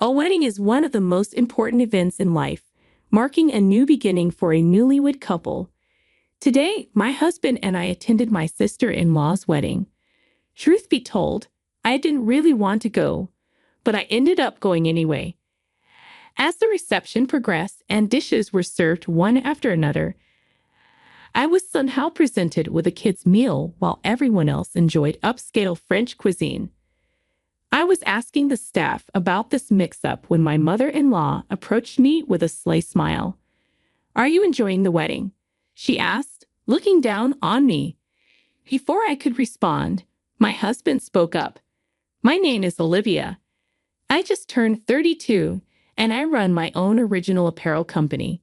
A wedding is one of the most important events in life, marking a new beginning for a newlywed couple. Today, my husband and I attended my sister-in-law's wedding. Truth be told, I didn't really want to go, but I ended up going anyway. As the reception progressed and dishes were served one after another, I was somehow presented with a kid's meal while everyone else enjoyed upscale French cuisine. I was asking the staff about this mix-up when my mother-in-law approached me with a sly smile. "Are you enjoying the wedding?" she asked, looking down on me. Before I could respond, my husband spoke up. "My name is Olivia. I just turned 32, and I run my own original apparel company.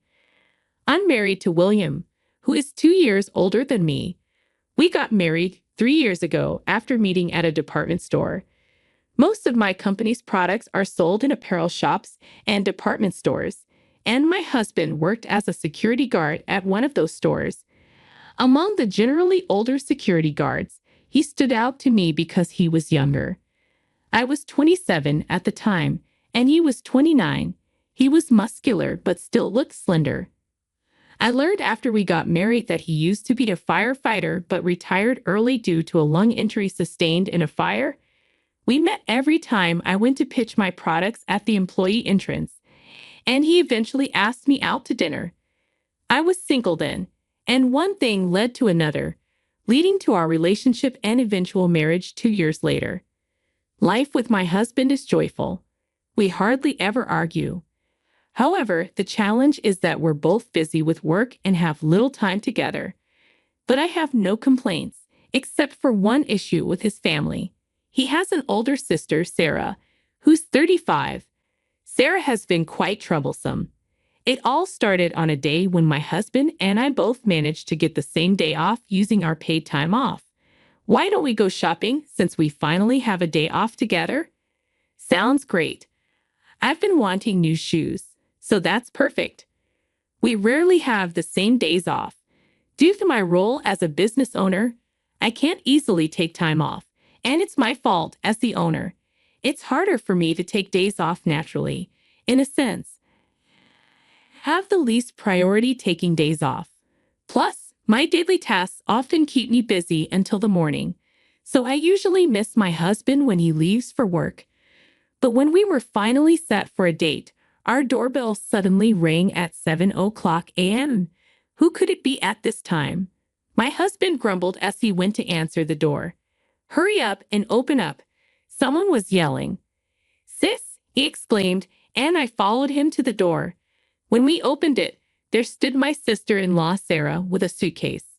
I'm married to William, who is 2 years older than me. We got married 3 years ago after meeting at a department store. Most of my company's products are sold in apparel shops and department stores, and my husband worked as a security guard at one of those stores. Among the generally older security guards, he stood out to me because he was younger. I was 27 at the time, and he was 29. He was muscular but still looked slender. I learned after we got married that he used to be a firefighter but retired early due to a lung injury sustained in a fire. We met every time I went to pitch my products at the employee entrance, and he eventually asked me out to dinner. I was single then, and one thing led to another, leading to our relationship and eventual marriage 2 years later. Life with my husband is joyful. We hardly ever argue. However, the challenge is that we're both busy with work and have little time together. But I have no complaints, except for one issue with his family. He has an older sister, Sarah, who's 35. Sarah has been quite troublesome. It all started on a day when my husband and I both managed to get the same day off using our paid time off. "Why don't we go shopping since we finally have a day off together?" "Sounds great. I've been wanting new shoes, so that's perfect." We rarely have the same days off. Due to my role as a business owner, I can't easily take time off, and it's my fault as the owner. It's harder for me to take days off naturally, in a sense. Have the least priority taking days off. Plus, my daily tasks often keep me busy until the morning, so I usually miss my husband when he leaves for work. But when we were finally set for a date, our doorbell suddenly rang at 7:00 a.m. Who could it be at this time? My husband grumbled as he went to answer the door. "Hurry up and open up." Someone was yelling. "Sis," he exclaimed, and I followed him to the door. When we opened it, there stood my sister-in-law, Sarah, with a suitcase.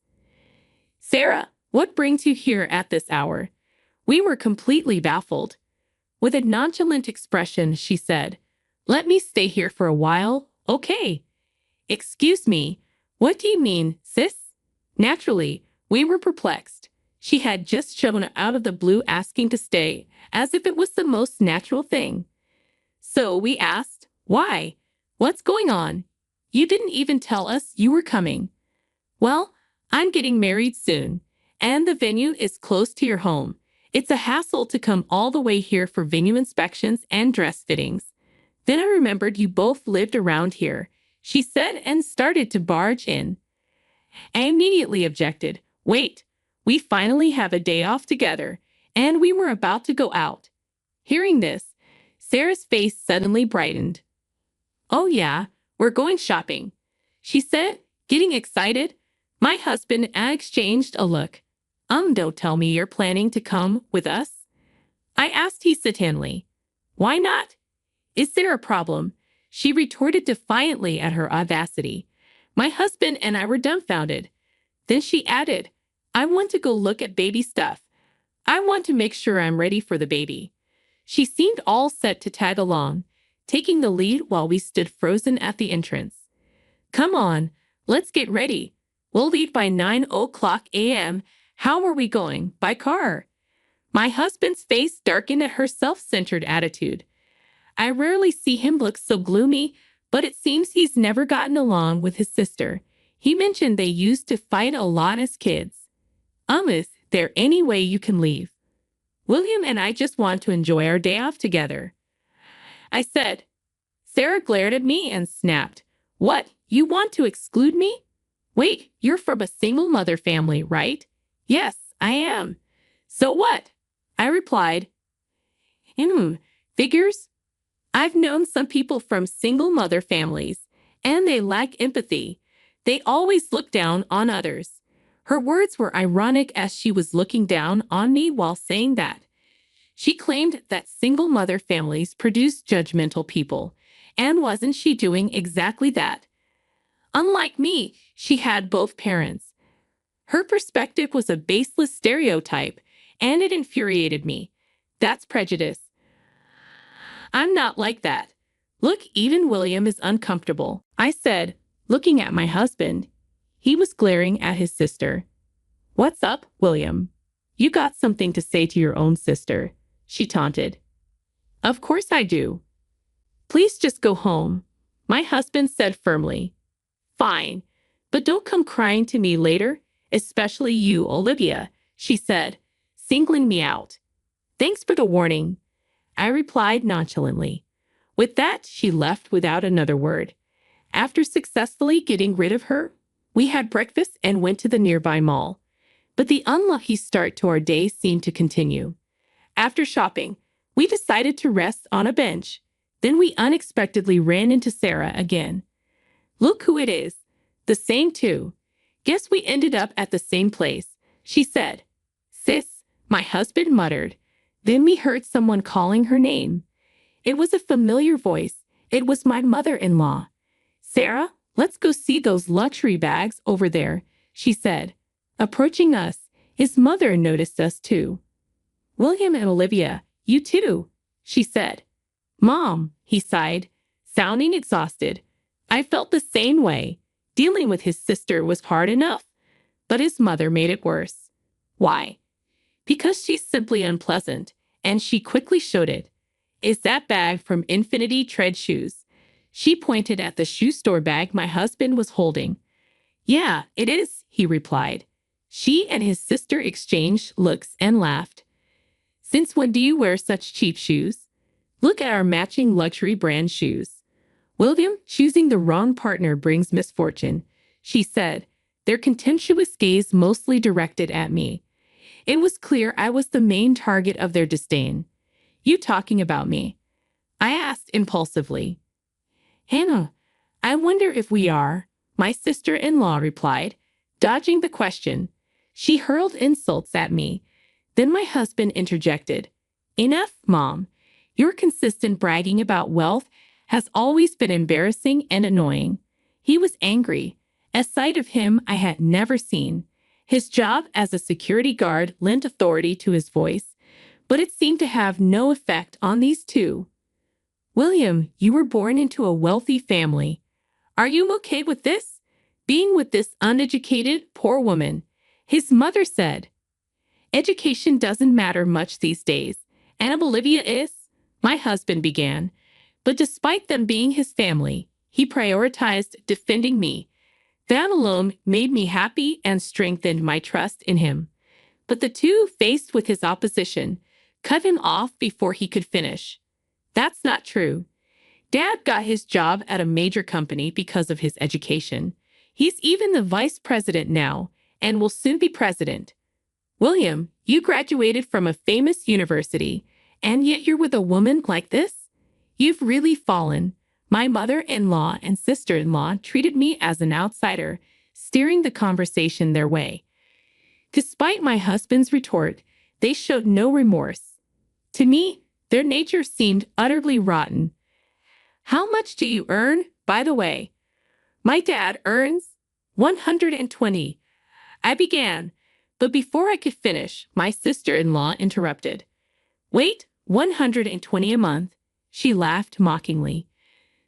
"Sarah, what brings you here at this hour?" We were completely baffled. With a nonchalant expression, she said, "Let me stay here for a while, okay?" "Excuse me, what do you mean, sis?" Naturally, we were perplexed. She had just shown out of the blue asking to stay, as if it was the most natural thing. So we asked, "Why? What's going on? You didn't even tell us you were coming." "Well, I'm getting married soon, and the venue is close to your home. It's a hassle to come all the way here for venue inspections and dress fittings. Then I remembered you both lived around here," she said and started to barge in. I immediately objected. "Wait, we finally have a day off together, and we were about to go out." Hearing this, Sarah's face suddenly brightened. "Oh yeah, we're going shopping," she said, getting excited. My husband and I exchanged a look. Don't tell me you're planning to come with us?" I asked hesitantly. "Why not? Is there a problem?" she retorted defiantly at her audacity. My husband and I were dumbfounded. Then she added, "I want to go look at baby stuff. I want to make sure I'm ready for the baby." She seemed all set to tag along, taking the lead while we stood frozen at the entrance. "Come on, let's get ready. We'll leave by 9:00 a.m. How are we going? By car?" My husband's face darkened at her self-centered attitude. I rarely see him look so gloomy, but it seems he's never gotten along with his sister. He mentioned they used to fight a lot as kids. Is there any way you can leave? William and I just want to enjoy our day off together." I said. Sarah glared at me and snapped. What? You want to exclude me? Wait, you're from a single mother family, right? Yes, I am. So what? I replied. Figures? I've known some people from single mother families, and they lack empathy. They always look down on others. Her words were ironic as she was looking down on me while saying that. She claimed that single mother families produce judgmental people, and wasn't she doing exactly that? Unlike me, she had both parents. Her perspective was a baseless stereotype, and it infuriated me. That's prejudice. I'm not like that. Look, even William is uncomfortable, I said, looking at my husband. He was glaring at his sister. What's up, William? You got something to say to your own sister, she taunted. Of course I do. Please just go home, my husband said firmly. Fine, but don't come crying to me later, especially you, Olivia, she said, singling me out. Thanks for the warning, I replied nonchalantly. With that, she left without another word. After successfully getting rid of her, we had breakfast and went to the nearby mall. But the unlucky start to our day seemed to continue. After shopping, we decided to rest on a bench. Then we unexpectedly ran into Sarah again. Look who it is. The same too. Guess we ended up at the same place, she said. Sis, my husband muttered. Then we heard someone calling her name. It was a familiar voice. It was my mother-in-law. Sarah, let's go see those luxury bags over there, she said. Approaching us, his mother noticed us too. William and Olivia, you too, she said. Mom, he sighed, sounding exhausted. I felt the same way. Dealing with his sister was hard enough, but his mother made it worse. Why? Because she's simply unpleasant, and she quickly showed it. Is that bag from Infinity Tread Shoes? She pointed at the shoe store bag my husband was holding. Yeah, it is, he replied. She and his sister exchanged looks and laughed. Since when do you wear such cheap shoes? Look at our matching luxury brand shoes. William, choosing the wrong partner brings misfortune, she said, their contemptuous gaze mostly directed at me. It was clear I was the main target of their disdain. You talking about me? I asked impulsively. Hannah, I wonder if we are, my sister-in-law replied, dodging the question. She hurled insults at me. Then my husband interjected. Enough, Mom. Your consistent bragging about wealth has always been embarrassing and annoying. He was angry. A sight of him I had never seen. His job as a security guard lent authority to his voice, but it seemed to have no effect on these two. William, you were born into a wealthy family. Are you okay with this? Being with this uneducated, poor woman, his mother said. Education doesn't matter much these days, and Olivia is, my husband began. But despite them being his family, he prioritized defending me. That alone made me happy and strengthened my trust in him. But the two, faced with his opposition, cut him off before he could finish. That's not true. Dad got his job at a major company because of his education. He's even the vice president now and will soon be president. William, you graduated from a famous university, and yet you're with a woman like this? You've really fallen. My mother-in-law and sister-in-law treated me as an outsider, steering the conversation their way. Despite my husband's retort, they showed no remorse. To me, their nature seemed utterly rotten. How much do you earn, by the way? My dad earns 120. I began, but before I could finish, my sister-in-law interrupted. Wait, 120 a month? She laughed mockingly.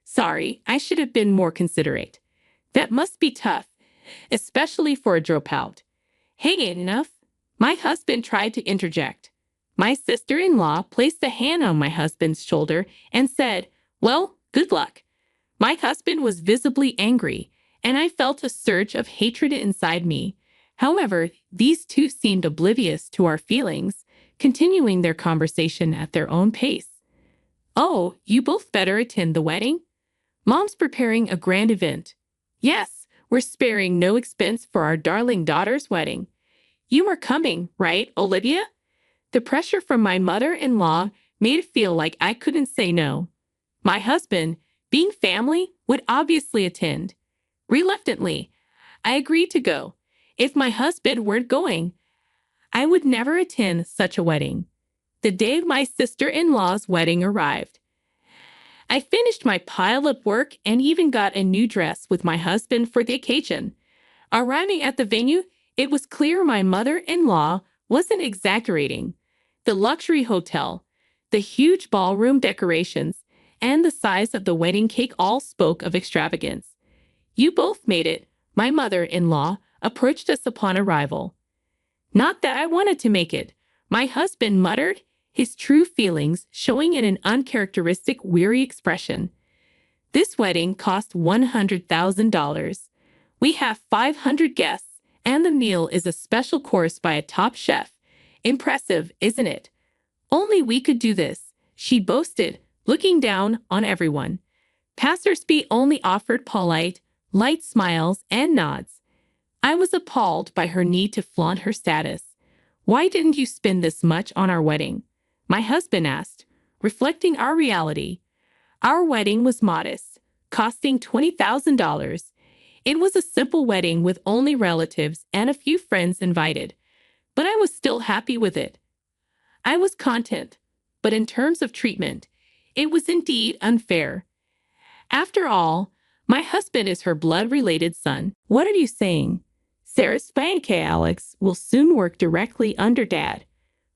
Sorry, I should have been more considerate. That must be tough, especially for a dropout. Hey, ain't enough? My husband tried to interject. My sister-in-law placed a hand on my husband's shoulder and said, well, good luck. My husband was visibly angry, and I felt a surge of hatred inside me. However, these two seemed oblivious to our feelings, continuing their conversation at their own pace. Oh, you both better attend the wedding? Mom's preparing a grand event. Yes, we're sparing no expense for our darling daughter's wedding. You are coming, right, Olivia? The pressure from my mother-in-law made it feel like I couldn't say no. My husband, being family, would obviously attend. Reluctantly, I agreed to go. If my husband weren't going, I would never attend such a wedding. The day of my sister-in-law's wedding arrived. I finished my pile of work and even got a new dress with my husband for the occasion. Arriving at the venue, it was clear my mother-in-law wasn't exaggerating. The luxury hotel, the huge ballroom decorations, and the size of the wedding cake all spoke of extravagance. You both made it, my mother-in-law approached us upon arrival. Not that I wanted to make it, my husband muttered, his true feelings showing in an uncharacteristic weary expression. This wedding cost $100,000. We have 500 guests, and the meal is a special course by a top chef. Impressive, isn't it? Only we could do this, she boasted, looking down on everyone. Passersby only offered polite, light smiles and nods. I was appalled by her need to flaunt her status. Why didn't you spend this much on our wedding? My husband asked, reflecting our reality. Our wedding was modest, costing $20,000. It was a simple wedding with only relatives and a few friends invited, but I was still happy with it. I was content, but in terms of treatment, it was indeed unfair. After all, my husband is her blood-related son. What are you saying? Sarah's Spank Alex will soon work directly under Dad.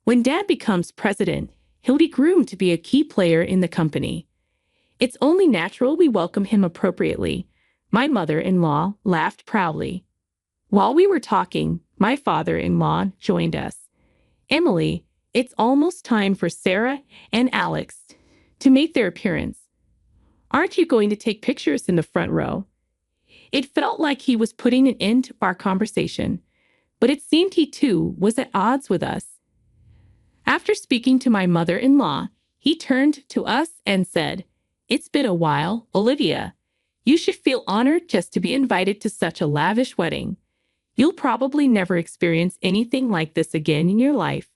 When Dad becomes president, he'll be groomed to be a key player in the company. It's only natural we welcome him appropriately. My mother-in-law laughed proudly. While we were talking, my father-in-law joined us. Emily, it's almost time for Sarah and Alex to make their appearance. Aren't you going to take pictures in the front row? It felt like he was putting an end to our conversation, but it seemed he too was at odds with us. After speaking to my mother-in-law, he turned to us and said, "It's been a while, Olivia. You should feel honored just to be invited to such a lavish wedding. You'll probably never experience anything like this again in your life."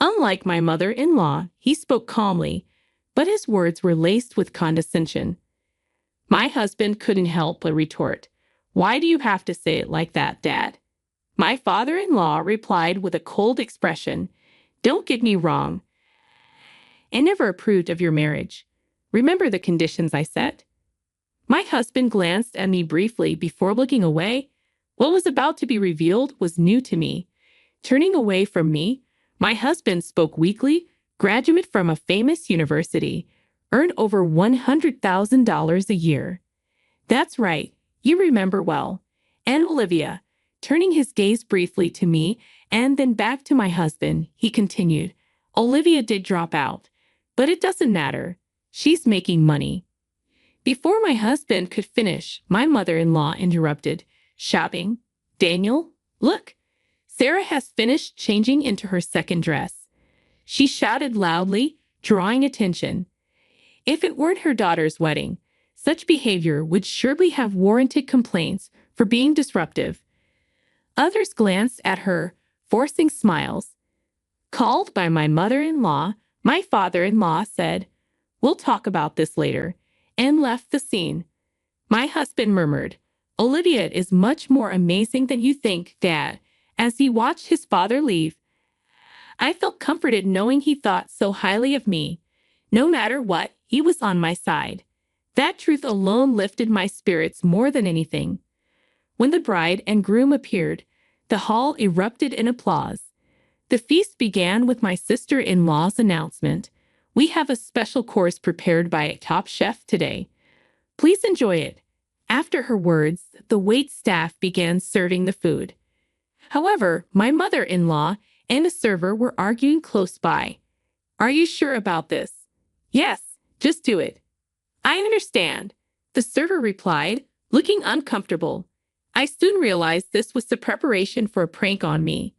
Unlike my mother-in-law, he spoke calmly, but his words were laced with condescension. My husband couldn't help but retort, "Why do you have to say it like that, Dad?" My father-in-law replied with a cold expression, "Don't get me wrong. I never approved of your marriage. Remember the conditions I set?" My husband glanced at me briefly before looking away. What was about to be revealed was new to me. Turning away from me, my husband spoke weakly, graduate from a famous university, earned over $100,000 a year. That's right, you remember well. And Olivia, turning his gaze briefly to me and then back to my husband, he continued, Olivia did drop out, but it doesn't matter. She's making money. Before my husband could finish, my mother-in-law interrupted, shouting, "Daniel, look, Sarah has finished changing into her second dress." She shouted loudly, drawing attention. If it weren't her daughter's wedding, such behavior would surely have warranted complaints for being disruptive. Others glanced at her, forcing smiles. Called by my mother-in-law, my father-in-law said, "We'll talk about this later," and left the scene. My husband murmured, "Olivia is much more amazing than you think, Dad," as he watched his father leave. I felt comforted knowing he thought so highly of me. No matter what, he was on my side. That truth alone lifted my spirits more than anything. When the bride and groom appeared, the hall erupted in applause. The feast began with my sister-in-law's announcement. "We have a special course prepared by a top chef today. Please enjoy it." After her words, the wait staff began serving the food. However, my mother-in-law and a server were arguing close by. "Are you sure about this?" "Yes, just do it." "I understand," the server replied, looking uncomfortable. I soon realized this was the preparation for a prank on me.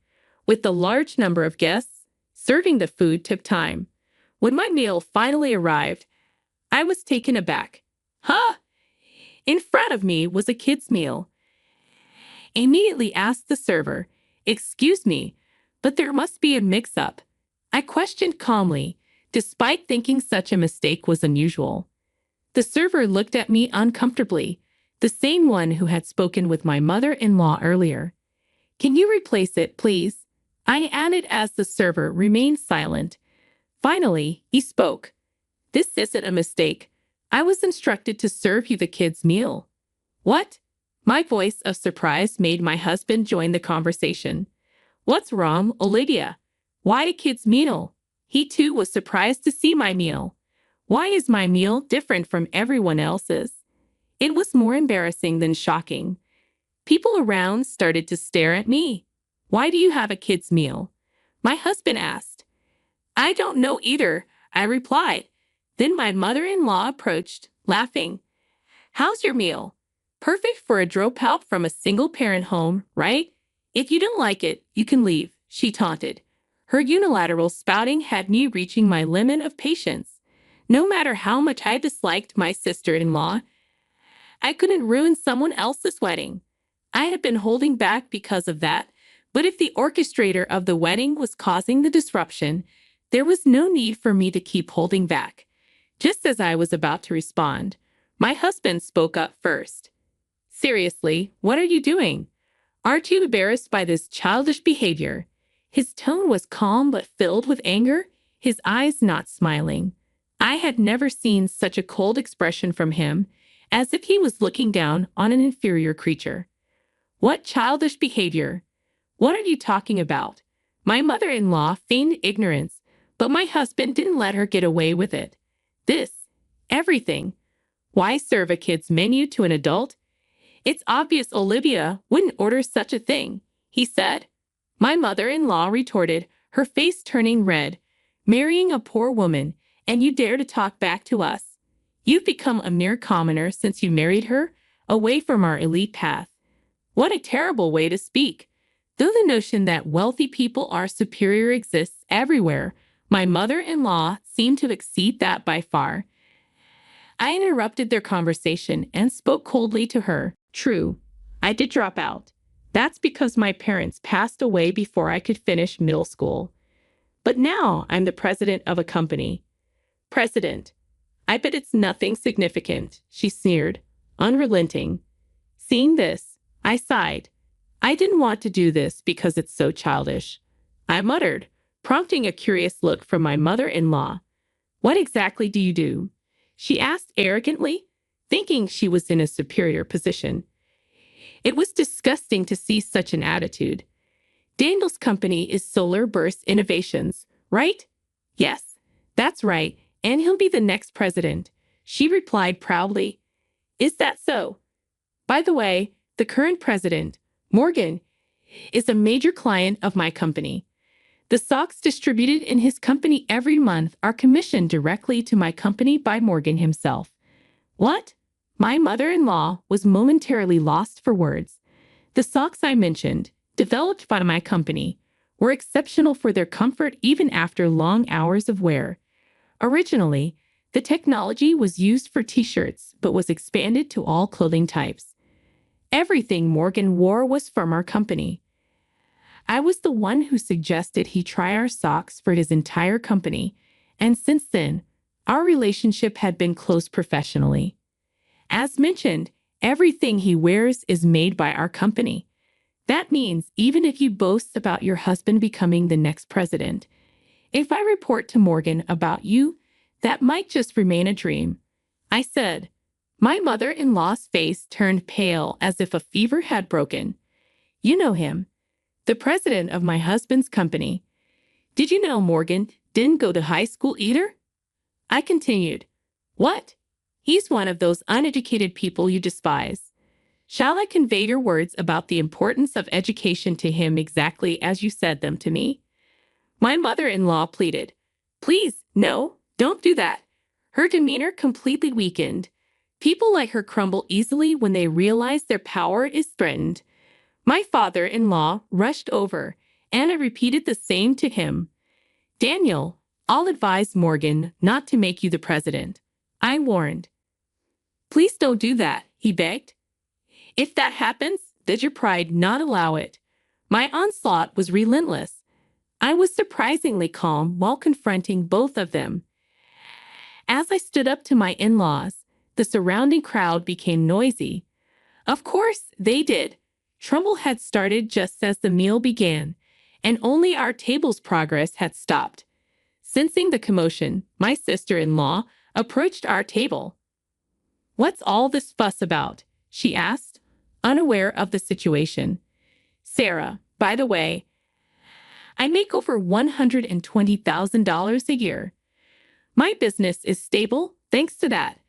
With the large number of guests, serving the food took time. When my meal finally arrived, I was taken aback. Huh? In front of me was a kid's meal. I immediately asked the server, "Excuse me, but there must be a mix-up." I questioned calmly, despite thinking such a mistake was unusual. The server looked at me uncomfortably, the same one who had spoken with my mother-in-law earlier. "Can you replace it, please?" I added as the server remained silent. Finally, he spoke. "This isn't a mistake. I was instructed to serve you the kid's meal." "What?" My voice of surprise made my husband join the conversation. "What's wrong, Olivia? Why a kid's meal?" He too was surprised to see my meal. Why is my meal different from everyone else's? It was more embarrassing than shocking. People around started to stare at me. "Why do you have a kid's meal?" my husband asked. "I don't know either," I replied. Then my mother-in-law approached, laughing. "How's your meal? Perfect for a dropout from a single-parent home, right? If you don't like it, you can leave," she taunted. Her unilateral spouting had me reaching my limit of patience. No matter how much I disliked my sister-in-law, I couldn't ruin someone else's wedding. I had been holding back because of that, but if the orchestrator of the wedding was causing the disruption, there was no need for me to keep holding back. Just as I was about to respond, my husband spoke up first. "Seriously, what are you doing? Aren't you embarrassed by this childish behavior?" His tone was calm but filled with anger, his eyes not smiling. I had never seen such a cold expression from him, as if he was looking down on an inferior creature. "What childish behavior? What are you talking about?" My mother-in-law feigned ignorance, but my husband didn't let her get away with it. Everything. Why serve a kid's menu to an adult? "It's obvious Olivia wouldn't order such a thing," he said. My mother-in-law retorted, her face turning red. "Marrying a poor woman, and you dare to talk back to us? You've become a mere commoner since you married her, away from our elite path." What a terrible way to speak. Though the notion that wealthy people are superior exists everywhere, my mother-in-law seemed to exceed that by far. I interrupted their conversation and spoke coldly to her. "True, I did drop out. That's because my parents passed away before I could finish middle school. But now I'm the president of a company." "President? I bet it's nothing significant," she sneered, unrelenting. Seeing this, I sighed. "I didn't want to do this because it's so childish," I muttered, prompting a curious look from my mother-in-law. "What exactly do you do?" she asked arrogantly, thinking she was in a superior position. It was disgusting to see such an attitude. "Daniel's company is Solar Burst Innovations, right?" "Yes, that's right, and he'll be the next president," she replied proudly. "Is that so? By the way, the current president, Morgan, is a major client of my company. The stocks distributed in his company every month are commissioned directly to my company by Morgan himself." "What?" My mother-in-law was momentarily lost for words. The socks I mentioned, developed by my company, were exceptional for their comfort even after long hours of wear. Originally, the technology was used for t-shirts but was expanded to all clothing types. Everything Morgan wore was from our company. I was the one who suggested he try our socks for his entire company, and since then, our relationship had been close professionally. As mentioned, everything he wears is made by our company. That means even if you boast about your husband becoming the next president, if I report to Morgan about you, that might just remain a dream," I said. My mother-in-law's face turned pale as if a fever had broken. "You know him, the president of my husband's company. Did you know Morgan didn't go to high school either?" I continued. "What? He's one of those uneducated people you despise. Shall I convey your words about the importance of education to him exactly as you said them to me?" My mother-in-law pleaded. "Please, no, don't do that." Her demeanor completely weakened. People like her crumble easily when they realize their power is threatened. My father-in-law rushed over, and I repeated the same to him. "Daniel, I'll advise Morgan not to make you the president, I warned. Please don't do that, he begged. If that happens, does your pride not allow it? My onslaught was relentless. I was surprisingly calm while confronting both of them. As I stood up to my in-laws, the surrounding crowd became noisy. Of course, they did. Trouble had started just as the meal began, and only our table's progress had stopped. Sensing the commotion, my sister-in-law approached our table. "What's all this fuss about?" she asked, unaware of the situation. "Sarah, by the way, I make over $120,000 a year. My business is stable thanks to that.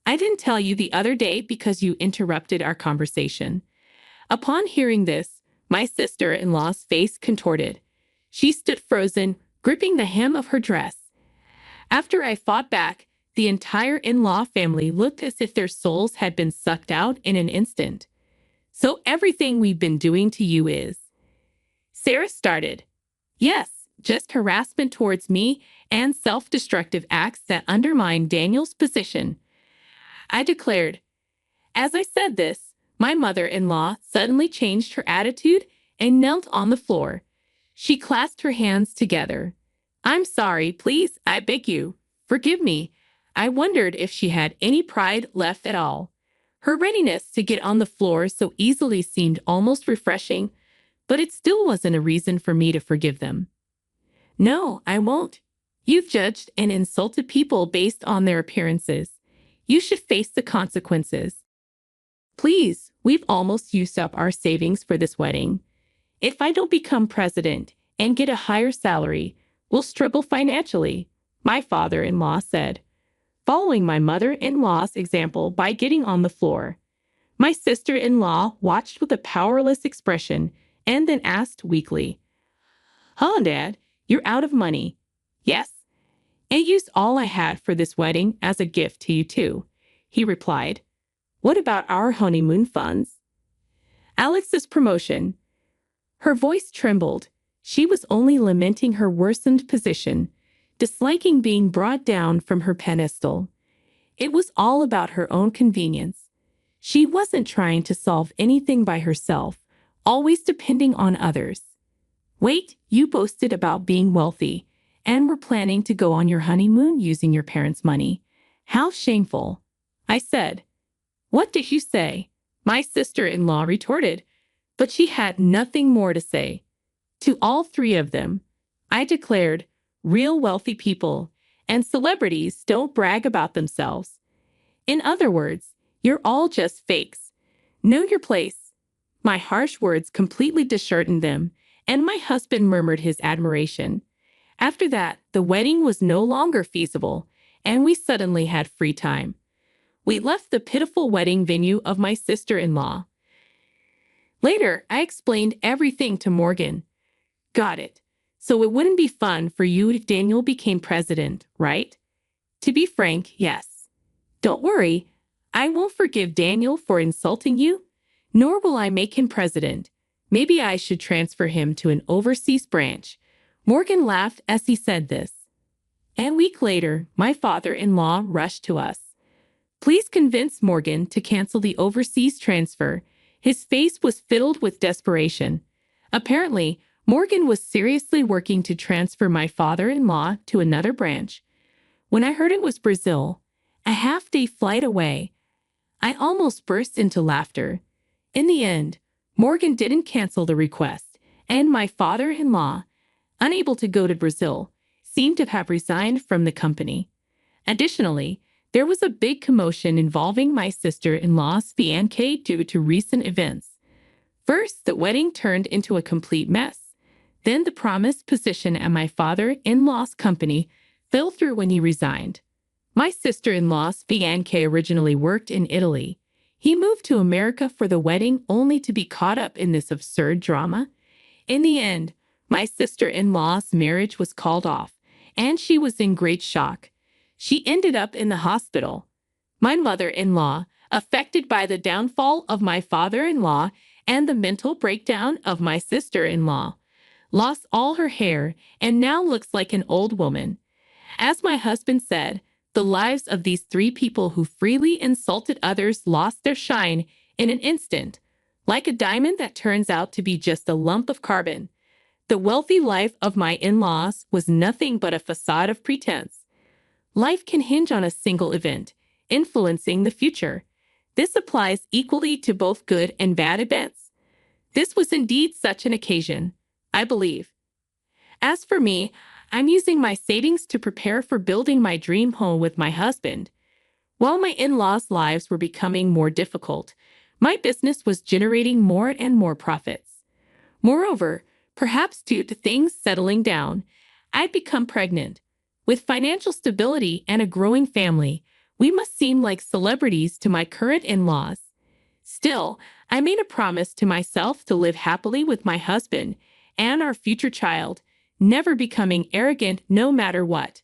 I didn't tell you the other day because you interrupted our conversation." Upon hearing this, my sister-in-law's face contorted. She stood frozen, gripping the hem of her dress. After I fought back, the entire in-law family looked as if their souls had been sucked out in an instant. "So everything we've been doing to you is—" Sarah started. "Yes, just harassment towards me and self-destructive acts that undermine Daniel's position," I declared. As I said this, my mother-in-law suddenly changed her attitude and knelt on the floor. She clasped her hands together. "I'm sorry, please, I beg you. Forgive me." I wondered if she had any pride left at all. Her readiness to get on the floor so easily seemed almost refreshing, but it still wasn't a reason for me to forgive them. "No, I won't. You've judged and insulted people based on their appearances. You should face the consequences. Please, we've almost used up our savings for this wedding. If I don't become president and get a higher salary, we'll struggle financially," my father-in-law said, following my mother-in-law's example by getting on the floor. My sister-in-law watched with a powerless expression and then asked weakly, "Huh, Dad, you're out of money?" "Yes. I used all I had for this wedding as a gift to you too," he replied. "What about our honeymoon funds?" "Alex's promotion." Her voice trembled. She was only lamenting her worsened position, disliking being brought down from her pedestal. It was all about her own convenience. She wasn't trying to solve anything by herself, always depending on others. "Wait, you boasted about being wealthy and were planning to go on your honeymoon using your parents' money. How shameful," I said. "What did you say?" my sister-in-law retorted, but she had nothing more to say. To all three of them, I declared, real wealthy people and celebrities don't brag about themselves. In other words, you're all just fakes. Know your place. My harsh words completely disheartened them, and my husband murmured his admiration. After that, the wedding was no longer feasible, and we suddenly had free time. We left the pitiful wedding venue of my sister-in-law. Later, I explained everything to Morgan. "Got it. So it wouldn't be fun for you if Daniel became president, right?" "To be frank, yes." "Don't worry. I won't forgive Daniel for insulting you, nor will I make him president. Maybe I should transfer him to an overseas branch." Morgan laughed as he said this. A week later, my father-in-law rushed to us. "Please convince Morgan to cancel the overseas transfer." His face was filled with desperation. Apparently, Morgan was seriously working to transfer my father-in-law to another branch. When I heard it was Brazil, a half-day flight away, I almost burst into laughter. In the end, Morgan didn't cancel the request, and my father-in-law, unable to go to Brazil, seemed to have resigned from the company. Additionally, there was a big commotion involving my sister-in-law's fiancé due to recent events. First, the wedding turned into a complete mess. Then the promised position at my father-in-law's company fell through when he resigned. My sister-in-law's fiancé originally worked in Italy. He moved to America for the wedding only to be caught up in this absurd drama. In the end, my sister-in-law's marriage was called off, and she was in great shock. She ended up in the hospital. My mother-in-law, affected by the downfall of my father-in-law and the mental breakdown of my sister-in-law, lost all her hair and now looks like an old woman. As my husband said, the lives of these three people who freely insulted others lost their shine in an instant, like a diamond that turns out to be just a lump of carbon. The wealthy life of my in-laws was nothing but a facade of pretense. Life can hinge on a single event, influencing the future. This applies equally to both good and bad events. This was indeed such an occasion, I believe. As for me, I'm using my savings to prepare for building my dream home with my husband. While my in-laws' lives were becoming more difficult, my business was generating more and more profits. Moreover, perhaps due to things settling down, I'd become pregnant. With financial stability and a growing family, we must seem like celebrities to my current in-laws. Still, I made a promise to myself to live happily with my husband and our future child, never becoming arrogant no matter what.